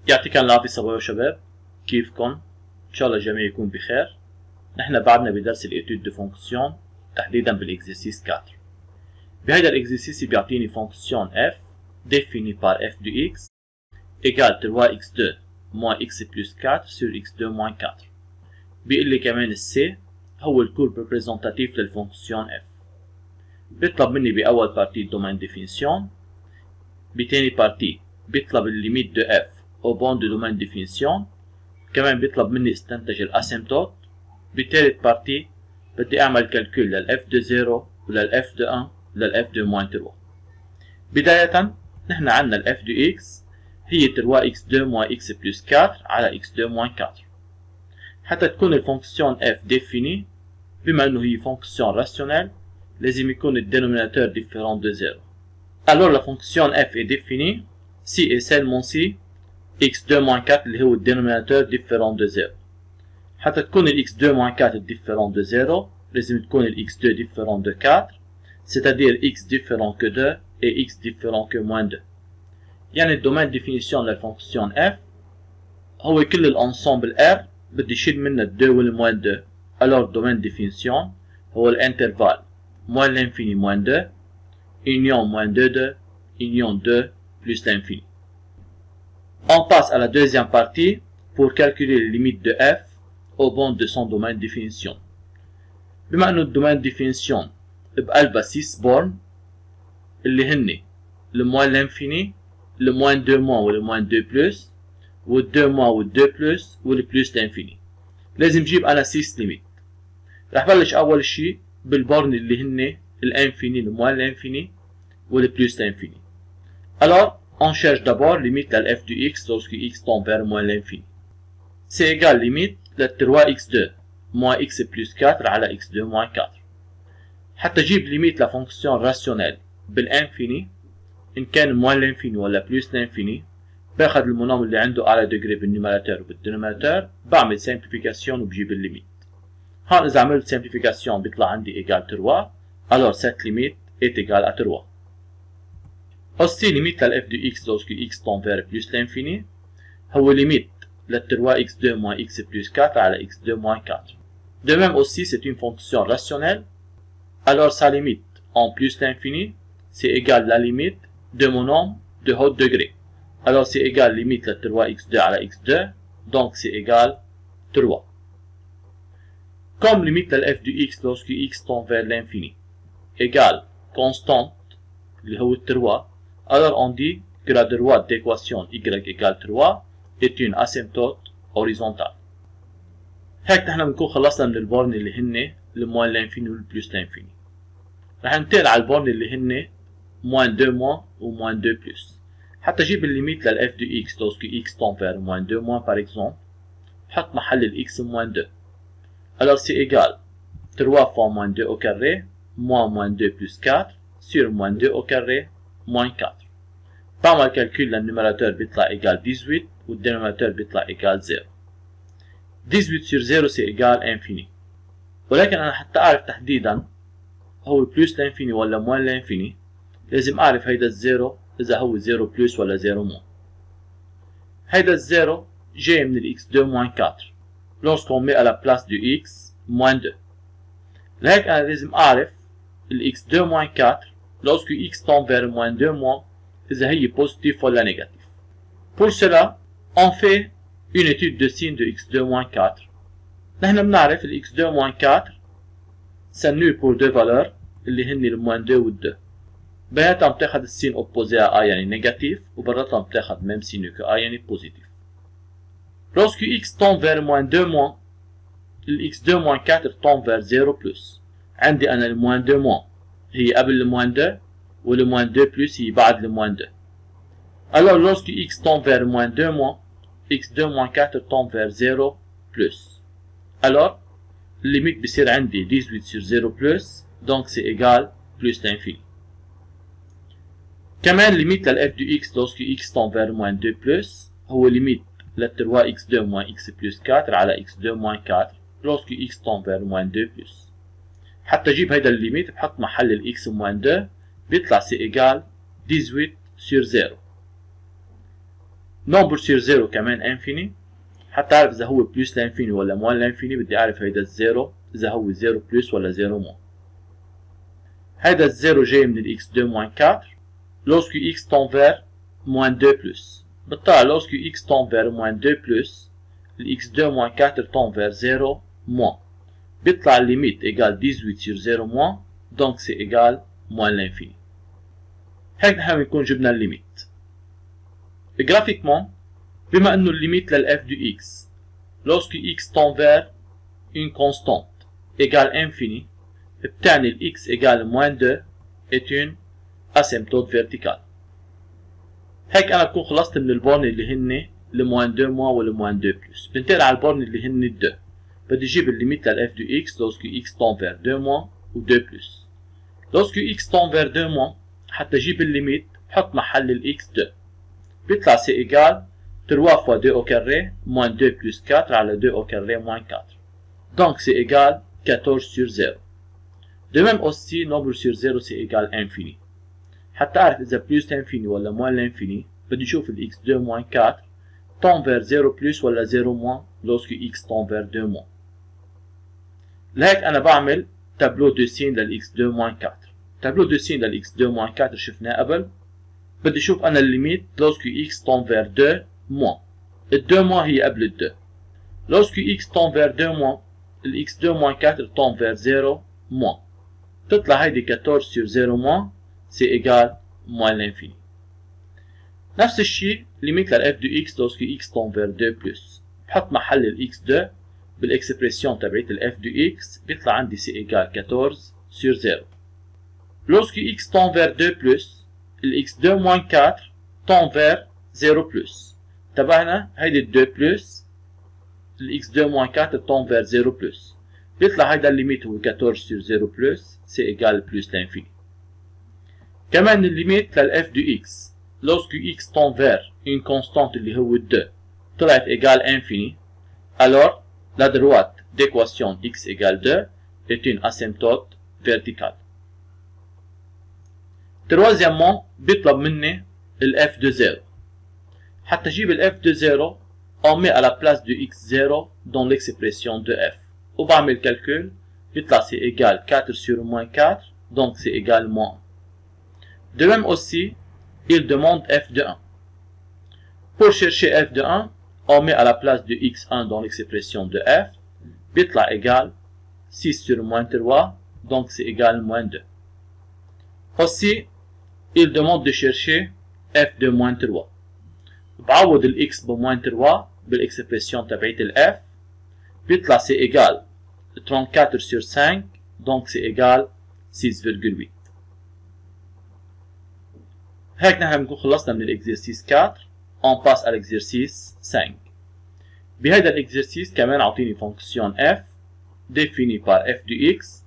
يعطيكم العافية صبايا وشباب، كيفكم؟ إن شاء الله الجميع يكون بخير. نحن بعدنا بدرس الإيتود دو فونكسيون، تحديدا بالإكزرسيس 4. بهيدا الإكزرسيس بيعطيني فونكسيون f définie par f de x égale 3x2 moins x plus 4 sur x2 moins 4. بيقول لي كمان السي هو الكور ريبريزنتاتيف للفونكسيون f. بيطلب مني بأول بارتي الدومين ديفينيسيون، بتاني بارتي بيطلب الليميت دو f au bon de domaine définition، كمان بيطلب مني استنتج الاسيمتوت. بتالت بارتي بدي اعمل كالكول للf de 0 وللf de 1 وللf de moins 3. بداية نحن عندنا الf de x هي 3x2 moins x plus 4 على x2 moins 4. حتى تكون الفونكسيون f définie، بما انه هي فونكسيون راسيونيل لازم يكون الدينوميناتور différent de 0. Alors la fonction f est définie si et seulement si x2 moins 4 اللي هو الدينوميناتور différent de 0. حتى تكون ال x2 moins 4 différent de 0 لازم تكون ال x2 différent de 4، c'est-à-dire x différent que 2 et x différent que moins 2. يعني الدومين ديفينيسيون للفونكسيون f هو كل الانسامبل r بدي شيل منه 2 والموان 2. alors الدومين ديفينيسيون هو الانترفال moins l'infini moins 2 union moins 2 2 union 2 plus l'infini. On passe à la deuxième partie pour calculer les limites de f au bon de son domaine de définition. بما انه الدومين ديفينيسيون بقلبها 6 بورن اللي هن le moins l'infini، le moins 2 moins ou le moins 2 plus و 2 moins و 2 plus و le plus l'infini. لازم جيب انا 6 ليميت. رح بلش اول شيء بالبورن اللي هن الانفيني، le moins l'infini ou le plus l'infini. Alors on cherche d'abord limite de f de x lorsque x tend vers moins l'infini. C'est égal limite de 3x2 moins x plus 4 على x2 moins 4. حتى جيب limite la fonction rationnelle بالانفيني، إن كان moins l'infini ولا plus l'infini، باخذ المونوم اللي عنده أعلى degré بالنيميراتور وبالدينوميراتور، بعمل simplification وبجيب الليميت. هون إذا عملت simplification بيطلع عندي égal 3، alors cette limite est égale à 3. Aussi limite à f de x lorsque x tend vers plus l'infini هو limite de 3x2 moins x plus 4 على x2 moins 4. De même aussi c'est une fonction rationnelle, alors sa limite en plus l'infini c'est égal la limite de mon nombre de haut degré. Alors c'est égal limite de 3x2 على x2, donc c'est égal 3. Comme limite de f de x lorsque x tend vers l'infini égale constante اللي هو 3، alors on dit que la droite d'équation y égale 3 est une asymptote horizontale. هيك نحن بنكون خلصنا من البورن اللي هن le moins l'infini و le plus l'infini. رح ننتقل على البورن اللي هن moins 2 moins و moins 2 plus. حتى اجيب الليميت لل f de x lorsque x tend vers moins 2 moins par exemple، بحط محل ال x moins 2. alors c'est égal 3 fois moins 2 au carré moins 2 plus 4 sur moins 2 au carré moins 4. بعمل calcul للنيميراتور بيطلع égal 18 والدينوميراتور بيطلع égal 0. 18 sur 0 c'est égal infini. ولكن أنا حتى أعرف تحديدا هو plus l'infini ولا moins l'infini لازم أعرف هيدا الزيرو إذا هو 0 plus ولا 0 moins. هيدا الزيرو جاي من ال x2 moins 4 lorsqu'on met à la place du x moins 2. لهيك أنا لازم أعرف ال x2 moins 4 lorsque x tend vers moins 2 moins إذا هي positif ولا négatif. Pour cela on fait une étude de signe de x2 moins 4. نحن بنعرف ال x2 moins 4 c'est nul pour deux valeurs اللي هن ال moins 2 وال 2. بيناتهم بتاخد السين opposé à a يعني négatif، وبراتهم بتاخد même signe que a يعني positif. Lorsque x tend vers moins 2 moins ال x2 moins 4 tend vers 0 plus. عندي أنا ال moins 2 moins هي قبل ال moins 2 وال moins 2 plus هي بعد ال moins 2. Alors lorsque x tend vers moins 2 moins x2 moins 4 tend vers 0 plus. alors limite بصير عندي 18 sur 0 plus donc c'est égal plus l'infini. كمان limite لل f de x lorsque x tend vers moins 2 plus هو limite ل 3x2 moins x plus 4 على x2 moins 4 lorsque x tend vers moins 2 plus. حتى اجيب هيدا الليميت بحط محل ال x moins 2 بيطلع c'est égal 18 sur 0. نمبر يصير 0 كمان انفيني. حتى اعرف اذا هو بلس لانفيني ولا موان لانفيني بدي اعرف هيدا الزيرو اذا هو 0 بلس ولا 0 موان. هيدا الزيرو جاي من الاكس 2 موان 4 lorsque x tend vers moins 2 plus. بالطبع lorsque x tend vers moins 2 plus الاكس 2 موان 4 tend vers 0 moins. بيطلع الليميت ايجال 18 sur 0 moins donc c'est égal moins l'infini. هيك نحن بنكون جبنا الليميت. جرافيكمون بما انه الليميت للf du x lorsque x tend vers une constante égale infini بتعني ال x égale moins 2 est une asymptote verticale. هيك انا بكون خلصت من البورن اللي هن الموان 2 موان والموان 2 بلس. بنتقل على البورن اللي هن ال 2. بدي اجيب الليميت للf du x lorsque x tend vers 2 moins و 2 plus. lorsque x tend vers 2 moins حتى اجيب الليميت بحط محل ال x 2. بيطلع سي ايجال 3 fois 2 au carré moins 2 plus 4 على 2 au carré moins 4. Donc c'est égal 14 sur 0. De même aussi nombre sur 0 c'est égal infini. حتى أعرف إذا plus l'infini ولا moins l'infini بدي أشوف ال x2 moins 4 tend vers 0 plus ولا 0 moins lorsque x tend vers 2 moins. لهيك أنا بعمل تابلو دو سين لل x2 moins 4. تابلو دو سين لل x2 moins 4 شفناه قبل. بدي أشوف أنا الليميت lorsque x tend vers 2 moins. ال 2 moins هي قبل ال 2. lorsque x tend vers 2 moins ال x2 moins 4 tend vers 0 moins. تطلع هيدي 14 sur 0 moins c'est égal moins l'infini. نفس الشيء ليميت للf du x lorsque x tend vers 2 plus. بحط محل ال x2 بالاكسبريسيون تبعت الf du x بيطلع عندي c'est égal 14 sur 0. lorsque x tend vers 2 plus ال x2 moins 4 tend vers 0 plus. تبعنا هيدي ال 2 plus ال x2 moins 4 tend vers 0 plus. بيطلع هيدا الليميت هو 14 sur 0 plus c'est égal plus l'infini. كمان الليميت للf du x lorsque x tend vers une constante اللي هو 2 طلعت égal infini alors la droite d'équation x égale 2 est une asymptote verticale. Troisièmement بيطلب مني ال f de 0. حتى اجيب ال f de 0 on met à la place de x0 dans l'expression de f. وبعمل calcul بيطلع c'est égal 4 sur moins 4 donc c'est égal moins 1. De même aussi, il demande f de 1. Pour chercher f de 1, on met à la place de x1 dans l'expression de f, بيطلع égal 6 sur moins 3, donc c'est égal moins 2. Aussi, il demande de chercher f de moins 3. بعوض ال x ب moins 3 بالexpression تبعت ال f, بيطلع c'est égal 34 sur 5, donc c'est égal 6,8. هيك نحن بنكون خلصنا من الاكزرسيس 4. on passe à l'exercice 5. بهذا الاكزرسيس كمان عطيني فونكسيون f définie par f du x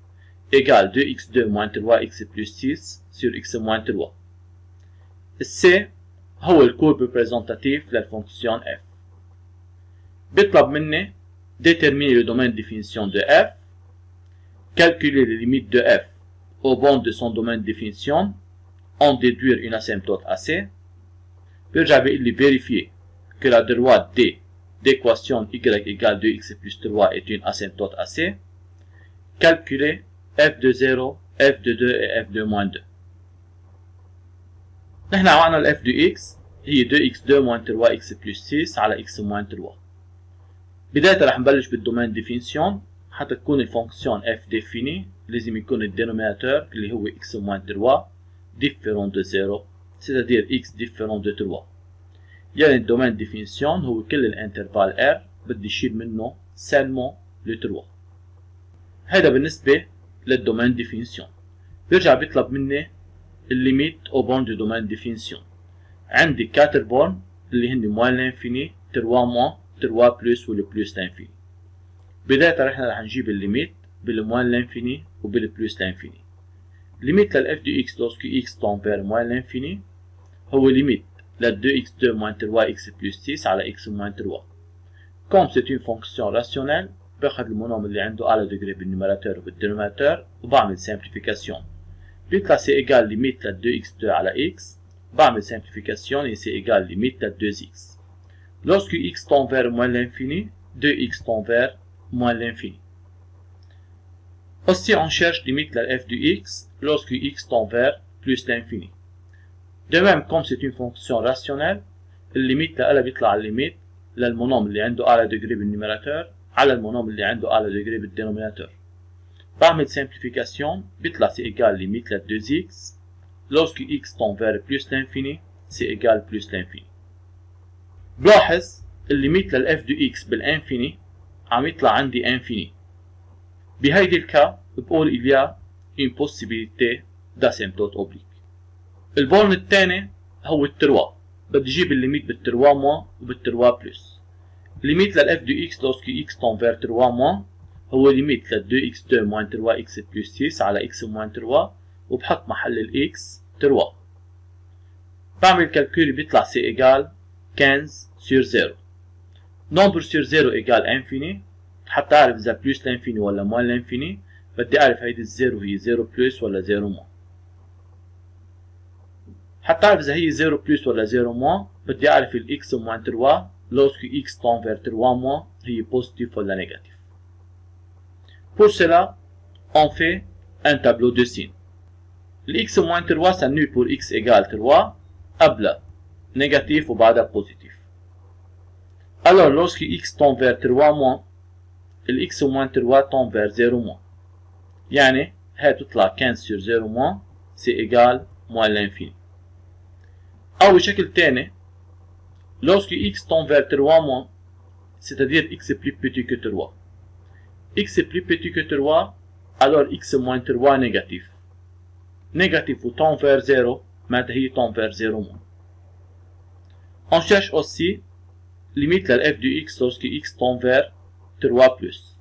égale 2x2 moins 3x plus 6 sur x moins 3. C هو الكورب ريبريزنتاتيف للفونكسيون f. بيطلب مني déterminer le domaine de définition de f, calculer les limites de f au bornes de son domaine de définition, en déduire une asymptote AC. بيرجع بيقول لي vérifier que la droite D d'équation y égale 2x plus 3 est une asymptote AC. Calculer f de 0, f de 2 et f de moins 2. نحن عنا ال f de x هي 2x2 moins 3x plus 6 على x moins 3. بداية رح نبلش بالدومين ديفينيسيون. حتى تكون الفونكسيون f définie لازم يكون الدينوميناتور اللي هو x moins 3 différent de 0, c'est-à-dire x différent de 3. يعني الدومين ديفينيسيون هو كل الانترفال r بدي شيل منه seulement le 3. هذا بالنسبة للدومين ديفينيسيون. بيرجع بيطلب مني الليميت au borne du domaine définition. عندي 4 بورن اللي هن moins l'infini 3 moins 3 plus وال plus l'infini. بداية رح نجيب الليميت بالmoine l'infini وبالplus l'infini. ليميت لل f de x lorsque x tend vers moins l'infini هو ليميت لل 2x2 moins 3x plus 6 على x moins 3. Comme c'est une fonction rationnelle باخد المونوم اللي عنده أعلى degré بالنوميراتور وبالدينوميراتور وبعمل simplification. بيطلع c'est égal ليميت لل 2x2 على x بعمل simplification et c'est égal ليميت لل 2x. lorsque x tend vers moins l'infini, 2x tend vers moins l'infini. Aussi, on cherche limite la f de x lorsque x tend vers plus l'infini. De même, comme c'est une fonction rationnelle, الليميت لها بيطلع الليميت للمونوم اللي عنده أعلى ديجري بالنيميراتور على المونوم اللي عنده أعلى ديجري بالدينوميناتور. بعمل simplification بيطلع c'est égal limite la 2x lorsque x tend vers plus l'infini c'est égal plus l'infini. بلاحظ الليميت للf de x بالانفيني عم يطلع عندي انفيني. بهيدي الكا بقول il y a une possibilité d'asymptote oblique. البورن الثاني هو التروا، بدي اجيب الليميت بالتروا موان وبالتروا بلس. الليميت للاف دو اكس لوسكو اكس تون فير تروا موان هو ليميت ل 2x2 موان تروا اكس بلس 6 على اكس موان تروا وبحط محل الاكس تروا. بعمل كالكول بيطلع سي ايجال 15 sur 0. نمبر sur 0 ايجال انفيني. حتى اعرف اذا بلس لانفيني ولا موان لانفيني بدي اعرف هيدي الزيرو هي 0 بلس ولا 0 موان. حتى اعرف اذا هي 0 بلس ولا 0 موان بدي اعرف الاكس موان 3 lorsque x tend vers 3 موان هي بوزيتيف ولا نيجاتيف. Pour cela, on fait un tableau de signes. الx moins 3 s'annule pour x égale 3 قبلها négatif وبعدها positif. Alors lorsque x tend vers 3 moins الx moins 3 tend vers 0 moins. يعني هي تطلع 15 sur 0 moins c'est égal moins l'infini. أو بشكل تاني lorsque x tend vers 3 moins c'est-à-dire x est plus petit que 3. X est plus petit que 3 alors x moins 3 négatif. Négatif ou tend vers 0 معناتها هي tend vers 0 moins. On cherche aussi limite la f de x lorsque x tend vers 3 plus.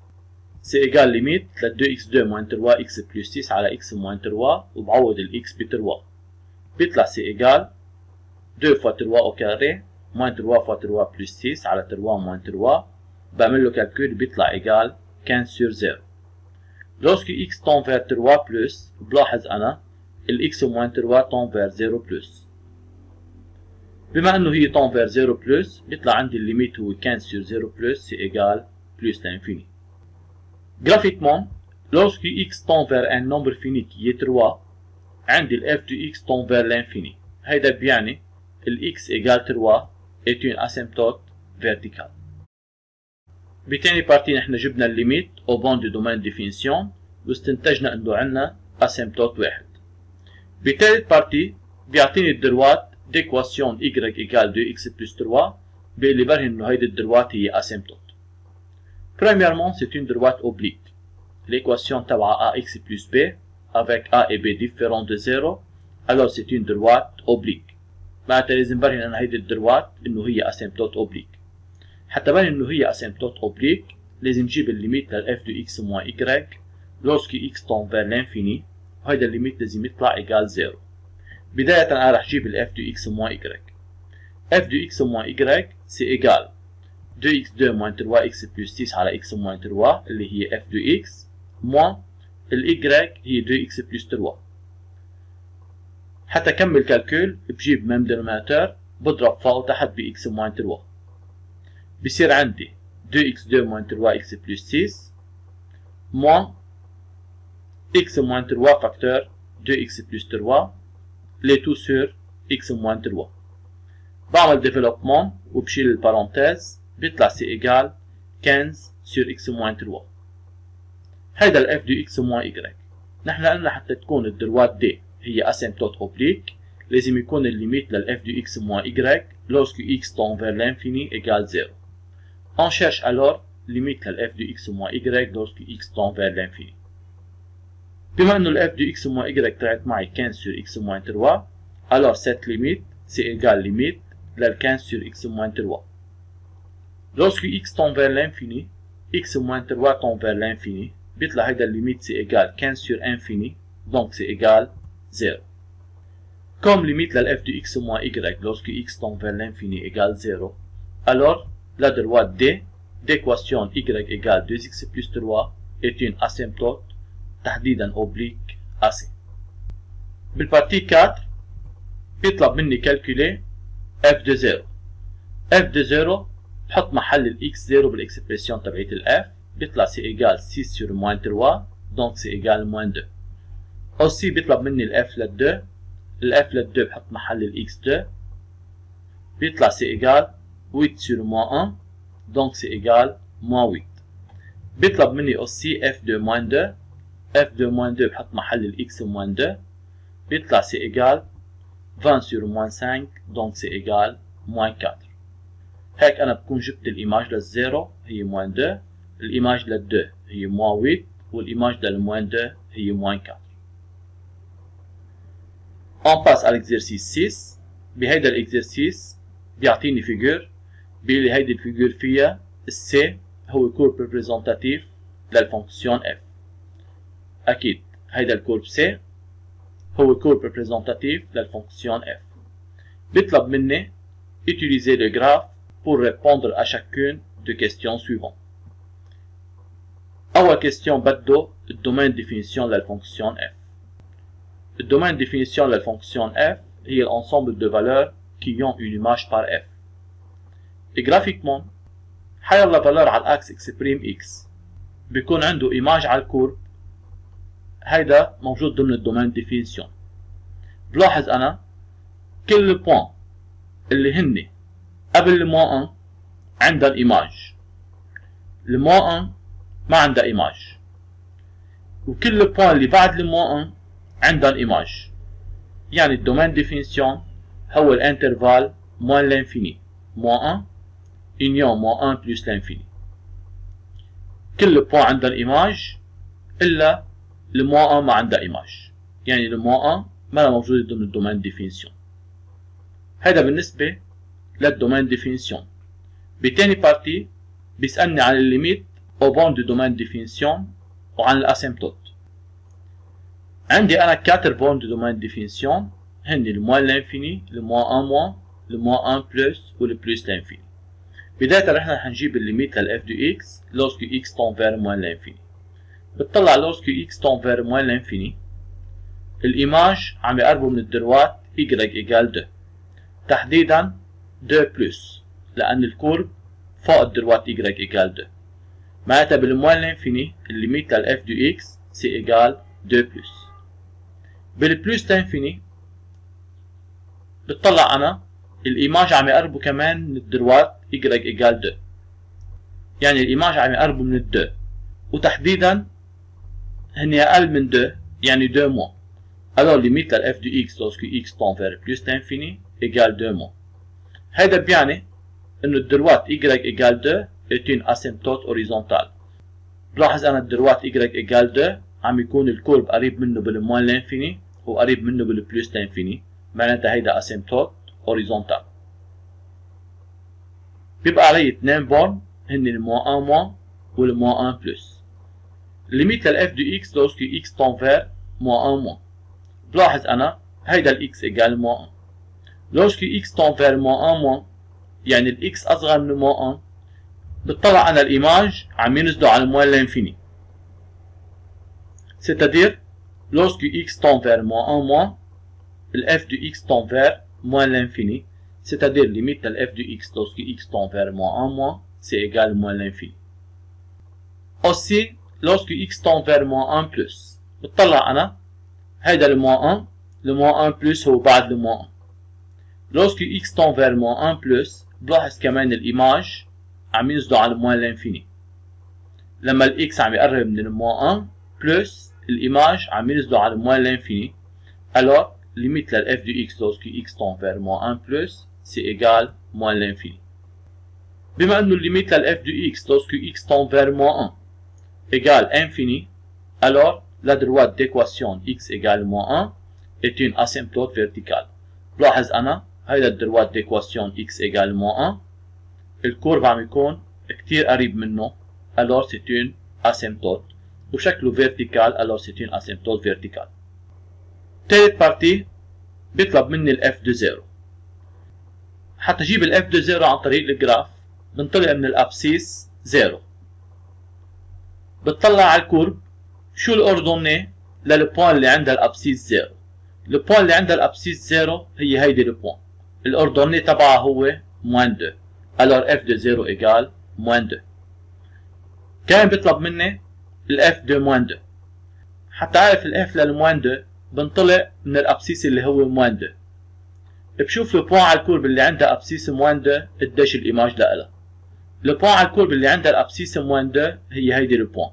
C'est égal limite la 2x2 moins 3x plus 6 على x moins 3 وبعوض ال x ب 3. بيطلع c'est égal 2 fois 3 au carré moins 3 fois 3 plus 6 على 3 moins 3. بعمل له calcul بيطلع égal 15 sur 0. Lorsque x tend vers 3 plus بلاحظ أنا ال x moins 3 tend vers 0 plus. بما أنه هي tend vers 0 plus بيطلع عندي الليميت هو 15 sur 0 plus c'est égal plus l'infini. Graphiquement, lorsque x tend vers un nombre fini qui est 3 عندي ال f de x tend vers l'infini. هيدا بيعني ال x égale 3 est une asymptote verticale. بتاني بارتي نحن جبنا الليميت au bon du domaine définition واستنتجنا انه عندنا asymptote واحد. بتالت بارتي بيعطيني الدروات d'équation y égale 2x plus 3 باللي برهن انه هيدي الدروات هي asymptote. Premièrement, c'est une droite oblique. L'équation تبع ax plus b avec a et b différents de 0 alors c'est une droite oblique. معناتها لازم برهن ان هيدي الدروات انه هي asymptote oblique. حتى بان انه هي asymptote oblique لازم نجيب الليميت لل f de x moins y lorsque x tend vers l'infini وهيدا الليميت لازم يطلع égal 0. بداية انا رح جيب ال f de x moins y. f de x moins y c'est égal 2x2 moins 3x plus 6 على x moins 3 اللي هي f de x moins ال y هي 2x plus 3. حتى كمل كالكول بجيب ميم دينوميناتور بضرب فوق وتحت ب x moins 3. بصير عندي 2x2 moins 3x plus 6 moins x moins 3 facteur 2x plus 3 les tout sur x moins 3. بعمل développement وبشيل البارونتيز بيطلع سي ايجال 15 sur x moins 3. هيدا ال f de x moins y. نحن قلنا حتى تكون الدروات دي هي asymptote oblique لازم يكون الليميت لل f de x moins y lorsque x tend vers l'infini égale 0. On cherche alors limite لل f de x moins y lorsque x tend vers l'infini. بما انه ال f de x moins y طلعت معي 15 sur x moins 3 alors cette limite c'est égal limite لل 15 sur x moins 3. Lorsque x tend vers l'infini, x moins 3 tend vers l'infini, بيطلع هيدا الليميت c'est égal 15 sur infini, donc c'est égal 0. Comme limite la f de x moins y lorsque x tend vers l'infini égale 0, alors la droite D d'équation y égale 2x plus 3 est une asymptote تحديدا oblique AC. بالبارتي 4 بيطلب مني calculer f de 0. f de 0 بحط محل الاكس 0 بالاكسبريسيون تبعت الاف، بيطلع سي ايجال 6 sur moins 3 دونك سي ايجال moins 2. اوسي بيطلب مني الاف لل 2، الاف لل 2 بحط محل الاكس 2، بيطلع سي ايجال 8 sur moins 1 دونك سي ايجال moins 8. بيطلب مني اوسي اف 2 moins 2، اف 2 moins 2 بحط محل الاكس moins 2، بيطلع سي ايجال 20 sur moins 5 دونك سي ايجال moins 4. هيك انا بكون جبت الايماج للزيرو هي moins 2، الايماج لل2 هي moins 8، والايماج للموان 2 هي moins 4. On passe à l'exercice 6. بهيدا الاكزرسيس بيعطيني فيجور، بيقول لي هيدي الفيجور فيها السي هو كورب ريبريزنتاتيف للفونكسيون اف. اكيد هيدا الكورب سي هو كورب ريبريزنتاتيف للفونكسيون اف. بيطلب مني utiliser le graphe pour répondre à chacune des questions suivantes. أول question بده الدومين ديفينيسيون للفونكسيون f. الدومين ديفينيسيون للفونكسيون f هي l'ensemble de valeurs qui ont une image par f. Et graphiquement حيلا valeur على الاكس اكسبريم x بيكون عنده ايماج على الكورب، هيدا موجود ضمن الدومين ديفينيسيون. بلاحظ انا كل البوان اللي هن قبل الموان 1 عندها ايماج، الموان 1 ما عندها ايماج، وكل البوان اللي بعد الموان 1 عندها ايماج. يعني الدومين ديفينيسيون هو الانترفال موان لانفيني موان 1 union موان 1 بلس لانفيني. كل البوان عندها ايماج الا الموان 1 ما عندها ايماج، يعني الموان 1 ما موجوده ضمن الدومين ديفينيسيون. هذا بالنسبه للدومين ديفينيسيون. بتاني بارتي بيسألني عن الليميت au bon du domaine définition وعن الاسيمبتوت. عندي انا 4 بون دو دومين ديفينيسيون هن الموان لانفيني، الموان 1 موان، الموان 1 بلس والبلس لانفيني. بداية رح نجيب الليميت للاف دو اكس lorsque x tend vers moins l'infini. بتطلع lorsque x tend vers moins l'infini الايماج عم يقربوا من الدروات y ايجال 2، تحديدا 2 بلس لان الكورب فوق الدروات y ايجال 2. معناتها بالموان لانفيني الليميت للاف دو اكس سي ايجال 2 بلس. بالبلس لانفيني بتطلع انا الايماج عم يقربوا كمان من الدروات y ايجال 2، يعني الايماج عم يقربوا من ال 2 وتحديدا هن اقل من 2 يعني 2 موان. alors limite à f de x lorsque x tend vers plus l'infini égale 2 موان. هيدا بيعني انه الدروات y égale 2 est une asymptote horizontale. بلاحظ انا الدروات y égale 2 عم يكون الكورب قريب منه بالموان لانفيني وقريب منه بالبلس لانفيني، معناتها هيدا asymptote horizontal. بيبقى علي 2 بون هن الموان 1 موان والموان 1 بلس. الليميت للاف دو اكس لوrsque x tend vers موان 1 موان. بلاحظ انا هيدا الاكس ايجال موان 1. lorsque x tend vers موان 1 موان يعني الاكس اصغر من موان 1 بتطلع انا الايماج عم ينزلوا على الموان لانفيني. c'est-à-dire lorsque x tend vers moins 1 moins f de x tend vers moins l'infini, c'est-à-dire limite de f de x lorsque x tend vers moins 1 moins c'est égal à moins l'infini. aussi lorsque x tend vers moins 1 plus بتطلع انا هيدا le moins 1، le moins 1 plus هو بعد le moins 1. lorsque x tend vers moins 1 plus بلاحظ كمان الايماج عم ينزلوا على moins l'infini. لما الاكس عم يقرب من الموان 1 بلس الايماج عم ينزلوا على موان لانفيني، alors limite لل f de x lorsque x tend vers moins 1 plus c'est égal moins l'infini. بما انه الليميت لل f de x lorsque x tend vers moins 1 égale infini، alors la droite d'équation x égale moins 1 est une asymptote verticale. بلاحظ انا هيدا الدروات d'équation x égale moins 1 الكورب عم يكون كتير قريب منه، alors c'est une asymptote وشكله vertical، alors c'est une asymptote verticale. تالت بارتي بيطلب مني الاف دو 0. حتى اجيب الاف دو 0 عن طريق الجراف بنطلع من الابسيس 0. بتطلع على الكورب شو الاوردوني للبوان اللي عندها الابسيس 0. البوان اللي عندها الابسيس 0 هي هيدي البوان، الاوردوني تبعها هو موان 2. alors f de 0 égale moins 2. كان بيطلب مني ال f de moins 2. حتى اعرف ال f للموان 2 بنطلع من الابسيس اللي هو موان 2. بشوف البوان على الكورب اللي عندها ابسيس موان 2 قديش الايماج لها. البوان على الكورب اللي عندها الابسيس موان 2 هي هيدي البوان.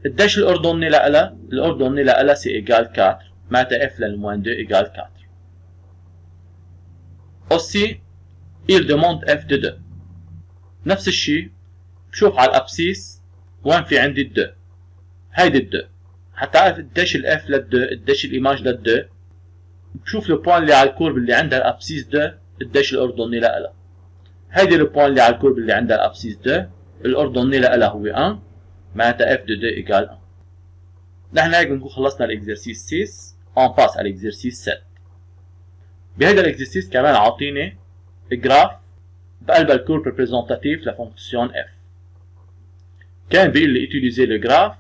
قديش الاردوني لها؟ الاردوني لها سي ايجال 4، معناتها f للموان 2 ايجال 4. Aussi, il demande f de 2. نفس الشيء بشوف على الابسيس وين في عندي ال 2. هيدي ال 2. حتى اعرف قديش الاف لل 2 قديش الايماج لل 2 بشوف البوان اللي على الكورب اللي عندها الابسيس 2 قديش الاردوني لها. هيدي البوان اللي على الكورب اللي عندها الابسيس 2 الاردوني لها هو 1، معناتها f de 2 ايجال 1. نحن هيك بنكون خلصنا الاكزرسيس 6. on passe على الاكزرسيس 7. بهيدا الاكزرسيس كمان عاطيني جراف بقلب الكورب ريبريزونتاتيف لفونكسيون f. كان بيقول لي utiliser le graphe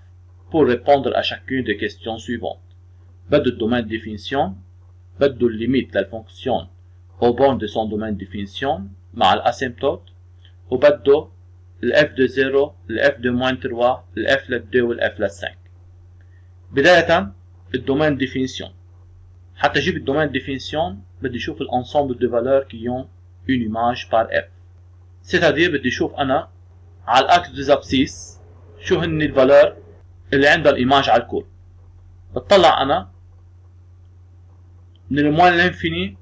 pour répondre à chacune des questions suivantes. بده الدومين ديفينيسيون، بده الليميت للفونكسيون au borne de son domaine définition مع الاسيمبتوت، وبده ال f de 0 ال f de moins 3 ال f لل 2 وال f لل 5. بداية الدومين ديفينيسيون. حتى اجيب الدومين ديفينيسيون بدي اشوف الانسامبل دو فالور qui ont une image par f. c'est-à-dire بدي اشوف انا على الاكس دو ابسيس شو هن الفالور اللي عندها الايماج على الكورب. بتطلع انا من الموان لانفيني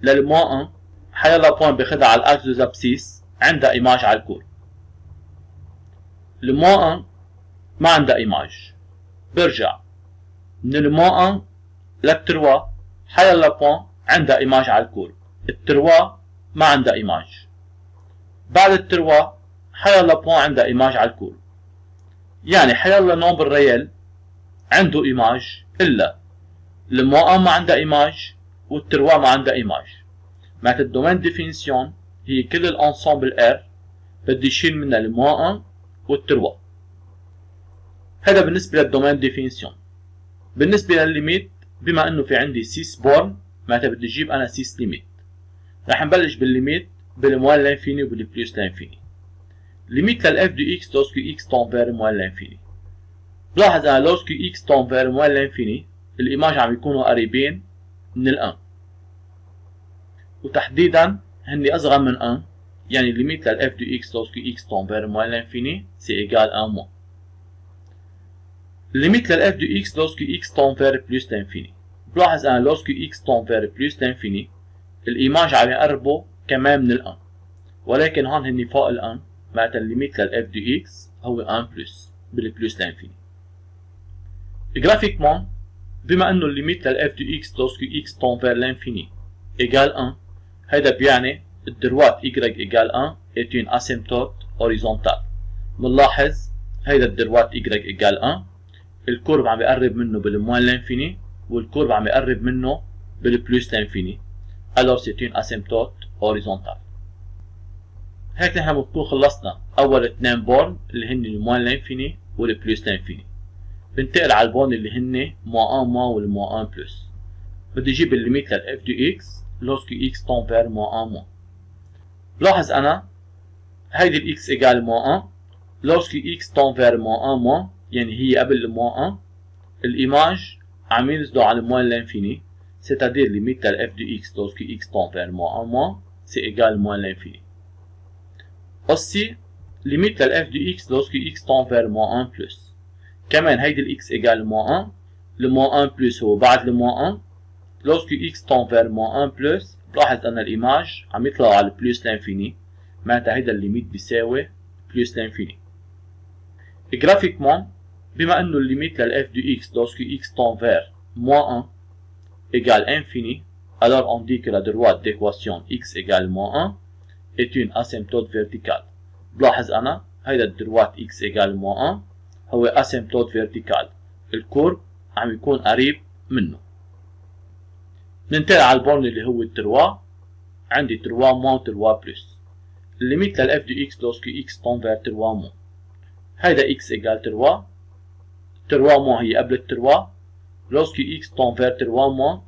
للموان 1 حيلا بوان باخدها على الاكس دو ابسيس عندها ايماج على الكورب. الموان 1 ما عندها ايماج. برجع من الموان 1 لل 3 حيلا بوان عندها ايماج على الكورب. ال 3 ما عندها ايماج. بعد ال 3 حيلا بوان عندها ايماج على الكورب. يعني حيلا نومبر ريال عنده ايماج الا الموان 1 ما عندها ايماج وال 3 ما عندها ايماج. معناتها الدومين ديفينيسيون هي كل الانسامبل ار بدي شيل منها الموان 1 وال 3. هذا بالنسبه للدومين ديفينيسيون. بالنسبه للليميت بما انه في عندي 6 بورن معناتها بدي اجيب انا 6 ليميت. رح نبلش بالليميت بالموان لانفيني وبالبلوس لانفيني. ليميت لل f de x lorsque x tend vers moins l'infini. بلاحظ انا lorsque x tend vers moins l'infini الايماج عم يكونوا قريبين من ال 1 وتحديدا هن اصغر من 1، يعني ليميت لل f de x lorsque x tend vers moins l'infini c'est égal 1 moins. ليميت لل f de x lorsque x tend vers plus l'infini. بلاحظ انا lorsque x tend vers plus l'infini الايماج عم يقربوا كمان من ال 1 ولكن هون هن فوق ال 1 معناتها الليميت لل f de x هو 1 بلس بالبلس لانفيني. جرافيكمون بما انه الليميت لل f de x lorsque x tend vers l'infini égale 1 هيدا بيعني الدروات y égale 1 est une asymptote horizontale. بنلاحظ هيدا الدروات y égale 1 الكورب عم يقرب منه بالموان لانفيني والكورب عم يقرب منه بالبلس لانفيني. alors c'est une asymptote horizontale. هيك نحن بنكون خلصنا اول 2 بورن اللي هن الموان لانفيني والبلس لانفيني. بنتقل على البورن اللي هن موان 1 موان والموان 1 بلس. بدي اجيب الليميت لل f de x lorsque x tend vers موان 1 موان. بلاحظ انا هيدي ال x égale موان 1 lorsque x tend vers موان 1 موان يعني هي قبل الموان 1 الايماج عم ينزلوا على الموان لانفيني c'est-à-dire limite لل f de x lorsque x tend vers موان 1 موان c'est égal موان لانفيني. aussi limite لل f de x lorsque x tend vers moins 1 plus. كمان هيدي ال x égale moins 1 le moins 1 plus هو بعد le moins 1 lorsque x tend vers moins 1 plus بلاحظ ان الايماج عم يطلعوا على بلس لانفيني معناتها هيدا الليميت بيساوي بلس لانفيني. جرافيكمون بما انه الليميت لل f de x lorsque x tend vers moins 1 égale infini alors on dit que la droite d'équation x égale moins 1 est une asymptote verticale. بلاحظ أنا هيدا الدروات x égale moins 1 هو asymptote verticale. الكورب عم يكون قريب منه. ننتقل على البورن اللي هو 3 عندي 3 moins 3 بلس. الليميت لل f de x lorsque x tend vers 3 moins. هيدا x égale 3 3 moins هي قبل 3 lorsque x tend vers 3 moins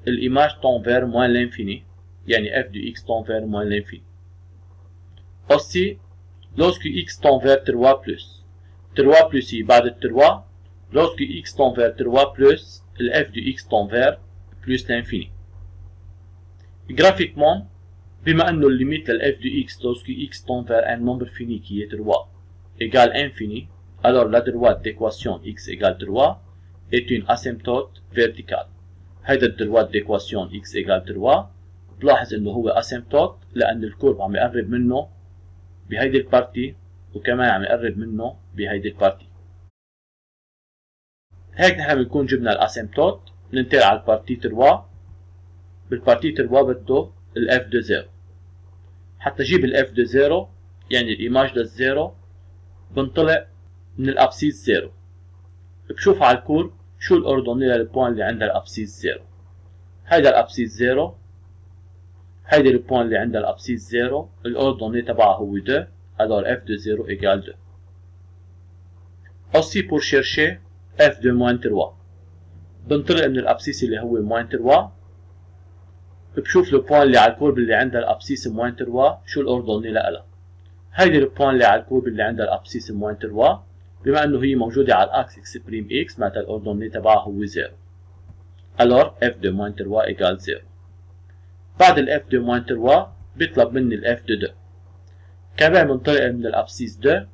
الإيماج tend vers moins l'infini يعني f de x tend vers moins l'infini. Aussi, lorsque x tend vers 3 plus, 3 plus y بعد 3, lorsque x tend vers 3 plus, le f de x tend vers plus l'infini. Graphiquement, بما أنه le limite de f de x lorsque x tend vers un nombre fini qui est 3 égale infini, alors la droite d'équation x égale 3 est une asymptote verticale. هيدا الدروات d'équation x égale 3 بلاحظ انه هو asymptote لأن الكورب عم يقرب منه بهيدي البارتي وكمان عم يقرب منه بهيدي البارتي. هيك نحن بنكون جبنا الاسيمتوت. ننتقل على البارتي 3. بالبارتي 3 بده الاف دو 0. حتى جيب الاف دو 0 يعني الايماج للزيرو بنطلع من الابسيس 0. بشوف على الكورب شو الاوردوني للبوان اللي عندها الابسيس 0. هيدا الابسيس 0، هيدي البوان اللي عندها الابسيس 0 الاوردوني تبعها هو 2. alors f de 0 égale 2. Aussi pour chercher f de moins 3 بنطلق من الابسيس اللي هو moins 3. بشوف البوان اللي على الكورب اللي عندها الابسيس moins 3 شو الاوردوني لها. هيدي البوان اللي على الكورب اللي عندها الابسيس moins 3 بما انه هي موجوده على الاكس x بريم x معناتها الاوردوني تبعها هو 0. alors f de moins 3 égale 0. بعد ال f de moins 3 بيطلب مني ال f de 2. كمان بنطلق من الابسيس 2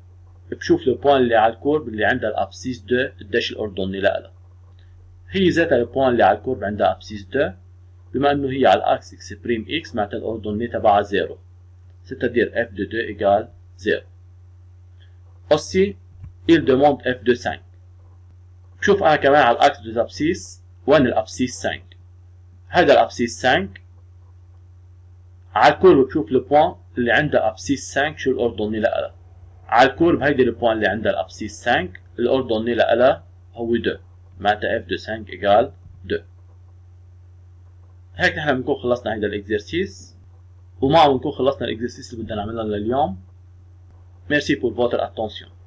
بشوف البوان اللي على الكورب اللي عندها الابسيس 2 قديش الاوردوني لها. هي ذاتها البوان اللي على الكورب عندها ابسيس 2 بما انه هي على الاكس x بريم x معناتها الاوردوني تبعها 0. c'est-à-dire f de 2 égale 0. aussi il demande f de 5. بشوف انا كمان على الاكس دو ابسيس وين الابسيس 5. هذا الابسيس 5 على الكورب بشوف البوان اللي عندها ابسيس 5 شو الاوردوني لها. على الكورب هيدي البوان اللي عندها الابسيس 5 الاوردوني لها هو 2 معناتها f de 5 égale 2. هيك نحن بنكون خلصنا هيدا الاكزرسيس ومعه بنكون خلصنا الاكزرسيس اللي بدنا نعملها لليوم. Merci pour votre attention.